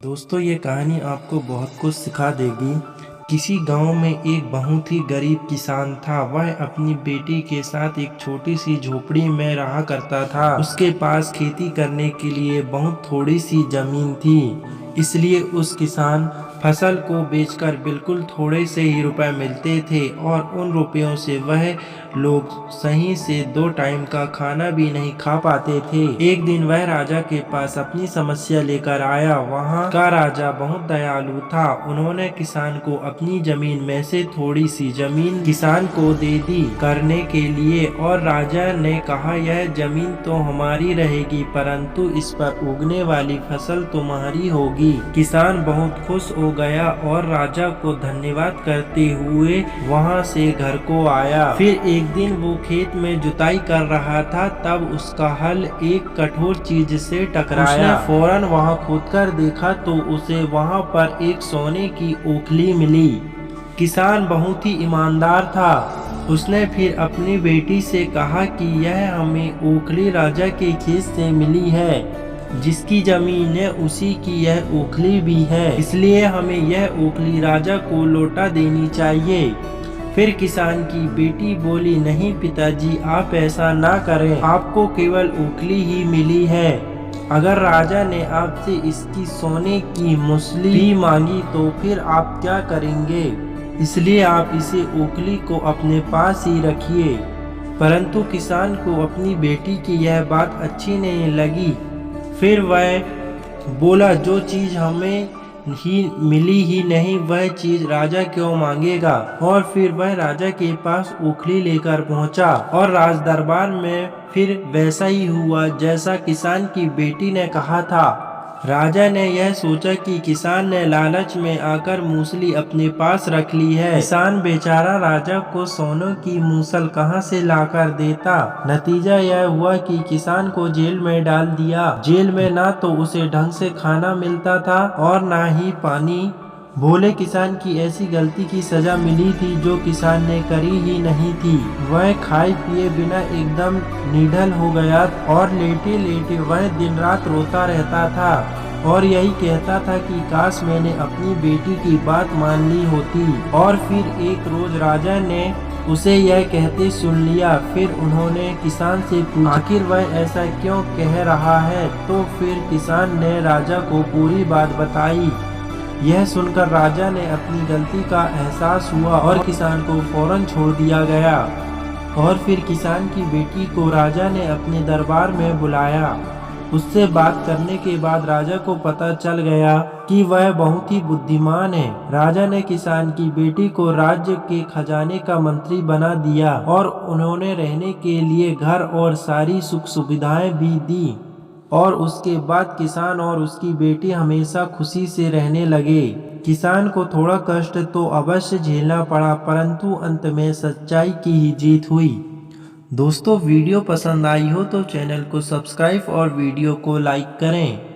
दोस्तों ये कहानी आपको बहुत कुछ सिखा देगी। किसी गांव में एक बहुत ही गरीब किसान था। वह अपनी बेटी के साथ एक छोटी सी झोपड़ी में रहा करता था। उसके पास खेती करने के लिए बहुत थोड़ी सी जमीन थी, इसलिए उस किसान फसल को बेचकर बिल्कुल थोड़े से ही रुपए मिलते थे और उन रुपयों से वह लोग सही से 2 टाइम का खाना भी नहीं खा पाते थे। एक दिन वह राजा के पास अपनी समस्या लेकर आया। वहाँ का राजा बहुत दयालु था। उन्होंने किसान को अपनी जमीन में से थोड़ी सी जमीन किसान को दे दी करने के लिए, और राजा ने कहा यह जमीन तो हमारी रहेगी, परंतु इस पर उगने वाली फसल तुम्हारी होगी। किसान बहुत खुश हो गया और राजा को धन्यवाद करते हुए वहाँ से घर को आया। फिर एक दिन वो खेत में जुताई कर रहा था, तब उसका हल एक कठोर चीज से टकराया। उसने फौरन वहाँ खोदकर देखा तो उसे वहाँ पर एक सोने की ओखली मिली। किसान बहुत ही ईमानदार था। उसने फिर अपनी बेटी से कहा कि यह हमें ओखली राजा के खेत से मिली है। जिसकी जमीन है उसी की यह ओखली भी है, इसलिए हमें यह ओखली राजा को लौटा देनी चाहिए। फिर किसान की बेटी बोली, नहीं पिताजी, आप ऐसा ना करें, आपको केवल ओखली ही मिली है। अगर राजा ने आपसे इसकी सोने की मूसली भी मांगी तो फिर आप क्या करेंगे? इसलिए आप इसे ओखली को अपने पास ही रखिए। परंतु किसान को अपनी बेटी की यह बात अच्छी नहीं लगी। फिर वह बोला, जो चीज हमें ही मिली ही नहीं वह चीज राजा क्यों मांगेगा? और फिर वह राजा के पास ओखली लेकर पहुंचा और राज दरबार में फिर वैसा ही हुआ जैसा किसान की बेटी ने कहा था। राजा ने यह सोचा कि किसान ने लालच में आकर मूसली अपने पास रख ली है। किसान बेचारा राजा को सोने की मूसल कहां से लाकर देता। नतीजा यह हुआ कि किसान को जेल में डाल दिया। जेल में ना तो उसे ढंग से खाना मिलता था और ना ही पानी। भोले किसान की ऐसी गलती की सजा मिली थी जो किसान ने करी ही नहीं थी। वह खाए पिए बिना एकदम निढल हो गया और लेटे लेटे वह दिन रात रोता रहता था और यही कहता था कि काश मैंने अपनी बेटी की बात मान ली होती। और फिर एक रोज राजा ने उसे यह कहते सुन लिया। फिर उन्होंने किसान से पूछा, आखिर वह ऐसा क्यों कह रहा है? तो फिर किसान ने राजा को पूरी बात बताई। यह सुनकर राजा ने अपनी गलती का एहसास हुआ और किसान को फौरन छोड़ दिया गया। और फिर किसान की बेटी को राजा ने अपने दरबार में बुलाया। उससे बात करने के बाद राजा को पता चल गया कि वह बहुत ही बुद्धिमान है। राजा ने किसान की बेटी को राज्य के खजाने का मंत्री बना दिया और उन्होंने रहने के लिए घर और सारी सुख सुविधाएं भी दी। और उसके बाद किसान और उसकी बेटी हमेशा खुशी से रहने लगे। किसान को थोड़ा कष्ट तो अवश्य झेलना पड़ा, परंतु अंत में सच्चाई की ही जीत हुई। दोस्तों वीडियो पसंद आई हो तो चैनल को सब्सक्राइब और वीडियो को लाइक करें।